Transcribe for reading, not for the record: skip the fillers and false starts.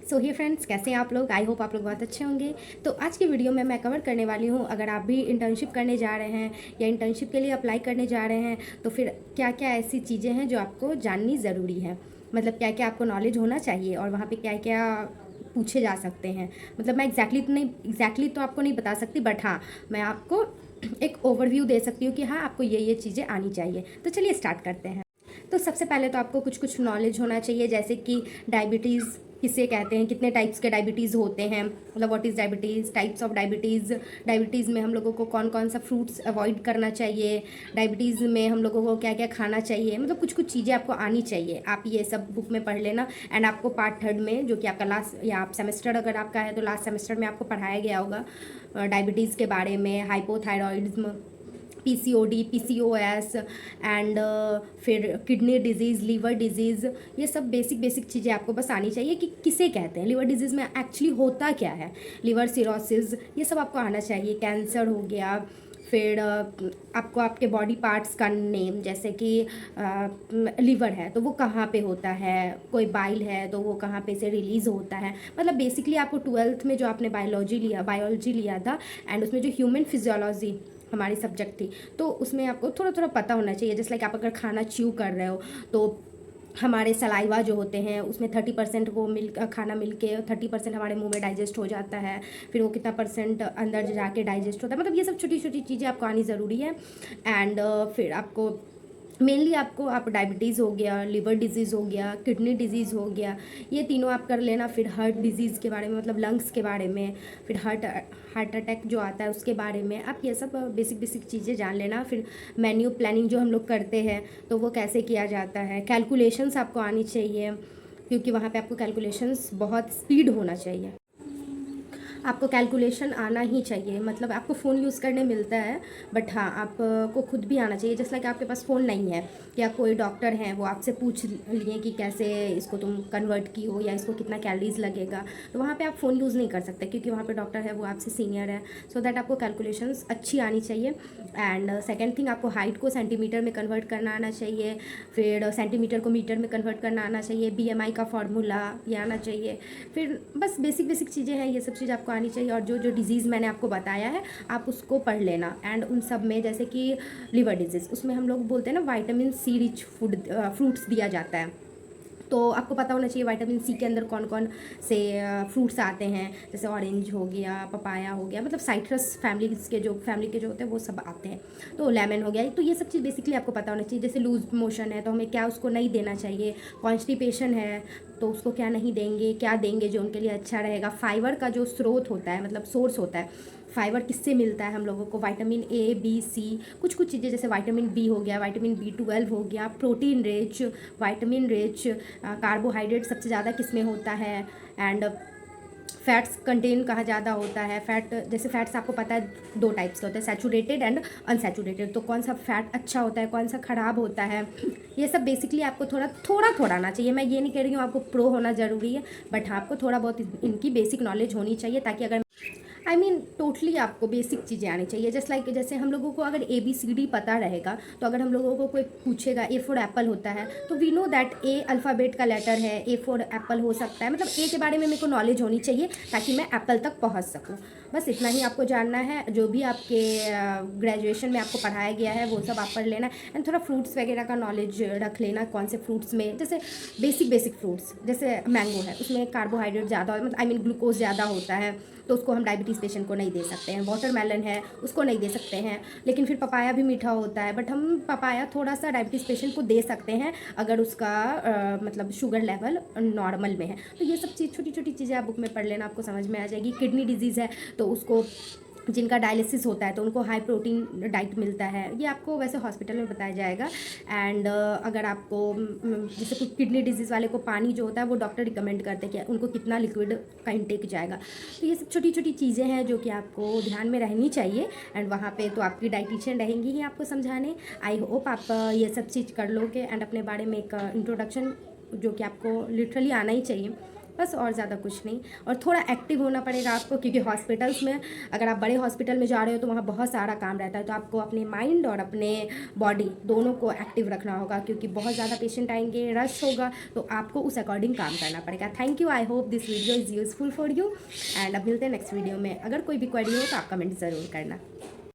सो ही friends, कैसे हैं आप लोग? आई होप आप लोग बहुत अच्छे होंगे। तो आज की वीडियो में मैं कवर करने वाली हूँ, अगर आप भी इंटर्नशिप करने जा रहे हैं या इंटर्नशिप के लिए अप्लाई करने जा रहे हैं तो फिर क्या क्या ऐसी चीज़ें हैं जो आपको जाननी ज़रूरी है। मतलब क्या क्या आपको नॉलेज होना चाहिए और वहाँ पे क्या क्या पूछे जा सकते हैं। मतलब मैं एग्जैक्टली तो आपको नहीं बता सकती, बट हाँ, मैं आपको एक ओवरव्यू दे सकती हूँ कि हाँ, आपको ये चीज़ें आनी चाहिए। तो चलिए स्टार्ट करते हैं। तो सबसे पहले तो आपको कुछ कुछ नॉलेज होना चाहिए, जैसे कि डायबिटीज़ किसे कहते हैं, कितने टाइप्स के डायबिटीज़ होते हैं, मतलब what is diabetes, types of diabetes, diabetes में हम लोगों को कौन कौन सा फ्रूट्स अवॉइड करना चाहिए, डायबिटीज़ में हम लोगों को क्या क्या खाना चाहिए। मतलब कुछ कुछ चीज़ें आपको आनी चाहिए। आप ये सब बुक में पढ़ लेना। एंड आपको पार्ट थर्ड में, जो कि आपका लास्ट या आप सेमेस्टर अगर आपका है तो लास्ट सेमेस्टर में आपको पढ़ाया गया होगा डायबिटीज़ के बारे में, हाइपोथायरॉइडिज्म, पीसीओडी, पीसीओएस एंड फिर किडनी डिजीज़, लीवर डिजीज़। ये सब बेसिक बेसिक चीज़ें आपको बस आनी चाहिए कि किसे कहते हैं, लिवर डिजीज़ में एक्चुअली होता क्या है, लिवर सिरोसिस, ये सब आपको आना चाहिए। कैंसर हो गया, फिर आपको आपके बॉडी पार्ट्स का नेम, जैसे कि लीवर है तो वो कहाँ पे होता है, कोई बाइल है तो वो कहाँ पे से रिलीज़ होता है। मतलब बेसिकली आपको ट्वेल्थ में जो आपने बायोलॉजी लिया था एंड उसमें जो ह्यूमन फिजियोलॉजी हमारी सब्जेक्ट थी, तो उसमें आपको थोड़ा थोड़ा पता होना चाहिए। जैसे लाइक आप अगर खाना च्यू कर रहे हो तो हमारे सलाइवा जो होते हैं उसमें 30% वो खाना मिल के 30% हमारे मुंह में डाइजेस्ट हो जाता है, फिर वो कितना परसेंट अंदर जाके डाइजेस्ट होता है। मतलब ये सब छोटी छोटी चीज़ें आपको आनी ज़रूरी है। एंड फिर आपको मेनली आप डायबिटीज़ हो गया, लिवर डिजीज़ हो गया, किडनी डिजीज़ हो गया, ये तीनों आप कर लेना। फिर हार्ट डिजीज़ के बारे में, मतलब लंग्स के बारे में, फिर हार्ट अटैक जो आता है उसके बारे में आप ये सब बेसिक बेसिक चीज़ें जान लेना। फिर मेन्यू प्लानिंग जो हम लोग करते हैं तो वो कैसे किया जाता है, कैलकुलेशंस आपको आनी चाहिए, क्योंकि वहाँ पे आपको कैलकुलेशंस बहुत स्पीड होना चाहिए। आपको कैलकुलेशन आना ही चाहिए। मतलब आपको फ़ोन यूज़ करने मिलता है, बट हाँ, आपको खुद भी आना चाहिए। जैसे लाइक आपके पास फ़ोन नहीं है या कोई डॉक्टर हैं वो आपसे पूछ लिए कि कैसे इसको तुम कन्वर्ट की हो या इसको कितना कैलोरीज लगेगा, तो वहाँ पे आप फ़ोन यूज़ नहीं कर सकते, क्योंकि वहाँ पे डॉक्टर है वो आपसे सीनियर है। सो दैट आपको कैलकुलेशंस अच्छी आनी चाहिए। एंड सेकेंड थिंग, आपको हाइट को सेंटीमीटर में कन्वर्ट करना आना चाहिए, फिर सेंटीमीटर को मीटर में कन्वर्ट करना आना चाहिए, BMI का फार्मूला ये आना चाहिए। फिर बस बेसिक बेसिक चीज़ें हैं, ये सब चीज़ आपको आनी चाहिए। और जो जो डिज़ीज़ मैंने आपको बताया है आप उसको पढ़ लेना। एंड उन सब में जैसे कि लिवर डिजीज़, उसमें हम लोग बोलते हैं ना विटामिन सी रिच फ्रूट्स दिया जाता है, तो आपको पता होना चाहिए विटामिन सी के अंदर कौन कौन से फ्रूट्स आते हैं। जैसे ऑरेंज हो गया, पपाया हो गया, मतलब साइट्रस फैमिली के जो होते हैं वो सब आते हैं। तो लेमन हो गया। तो ये सब चीज़ बेसिकली आपको पता होना चाहिए। जैसे लूज मोशन है तो हमें क्या उसको नहीं देना चाहिए, कॉन्स्टिपेशन है तो उसको क्या नहीं देंगे, क्या देंगे जो उनके लिए अच्छा रहेगा। फाइबर का जो स्रोत होता है, मतलब सोर्स होता है, फाइबर किससे मिलता है हम लोगों को, विटामिन A, B, C, कुछ कुछ चीज़ें जैसे विटामिन B हो गया, विटामिन B12 हो गया, protein rich, vitamin rich, carbohydrate सबसे ज़्यादा किस में होता है, एंड फैट्स कंटेन कहाँ ज़्यादा होता है। फैट, जैसे फैट्स आपको पता है दो टाइप्स के होते हैं, सैचुरेटेड एंड अनसैचुरेटेड, तो कौन सा फैट अच्छा होता है, कौन सा ख़राब होता है, ये सब बेसिकली आपको थोड़ा थोड़ा आना चाहिए। मैं ये नहीं कह रही हूँ आपको प्रो होना ज़रूरी है, बट हाँ, आपको थोड़ा बहुत इनकी बेसिक नॉलेज होनी चाहिए, ताकि अगर टोटली आपको बेसिक चीज़ें आनी चाहिए। जैसे हम लोगों को अगर ABCD पता रहेगा, तो अगर हम लोगों को कोई पूछेगा A फॉर एप्पल होता है तो we know that A alphabet का लेटर है, A फॉर एप्पल हो सकता है। मतलब A के बारे में मेरे को नॉलेज होनी चाहिए ताकि मैं एप्पल तक पहुंच सकूं। बस इतना ही आपको जानना है। जो भी आपके ग्रेजुएशन में आपको पढ़ाया गया है वो सब आप पढ़ लेना। एंड थोड़ा फ्रूट्स वगैरह का नॉलेज रख लेना, कौन से फ्रूट्स में, जैसे बेसिक फ्रूट्स, जैसे मैंगो है उसमें कार्बोहाइड्रेट ज़्यादा, मतलब ग्लूकोज ज़्यादा होता है, तो उसको हम डायबिटीज़ पेशेंट को नहीं दे सकते हैं। वाटरमेलन है उसको नहीं दे सकते हैं। लेकिन फिर पपाया भी मीठा होता है, बट हम पपाया थोड़ा सा डायबिटीज़ पेशेंट को दे सकते हैं अगर उसका मतलब शुगर लेवल नॉर्मल में है। तो ये सब चीज़ छोटी छोटी चीज़ें आप बुक में पढ़ लेना, आपको समझ में आ जाएगी। किडनी डिजीज़ है तो उसको, जिनका डायलिसिस होता है तो उनको हाई प्रोटीन डाइट मिलता है, ये आपको वैसे हॉस्पिटल में बताया जाएगा। एंड अगर आपको जैसे कुछ किडनी डिजीज़ वाले को पानी जो होता है वो डॉक्टर रिकमेंड करते हैं कि उनको कितना लिक्विड का इंटेक जाएगा। तो ये सब छोटी छोटी चीज़ें हैं जो कि आपको ध्यान में रहनी चाहिए। एंड वहाँ पे तो आपकी डाइटिशियन रहेंगी ही आपको समझाने। आई होप आप ये सब चीज़ कर लोगे एंड अपने बारे में एक इंट्रोडक्शन जो कि आपको लिटरली आना ही चाहिए, बस, और ज़्यादा कुछ नहीं। और थोड़ा एक्टिव होना पड़ेगा आपको, क्योंकि हॉस्पिटल्स में, अगर आप बड़े हॉस्पिटल में जा रहे हो तो वहाँ बहुत सारा काम रहता है, तो आपको अपने माइंड और अपने बॉडी दोनों को एक्टिव रखना होगा, क्योंकि बहुत ज़्यादा पेशेंट आएंगे, रश होगा, तो आपको उस अकॉर्डिंग काम करना पड़ेगा। Thank you, I hope this video is useful for you, and अब मिलते हैं नेक्स्ट वीडियो में। अगर कोई भी क्वेरी हो तो आप कमेंट ज़रूर करना।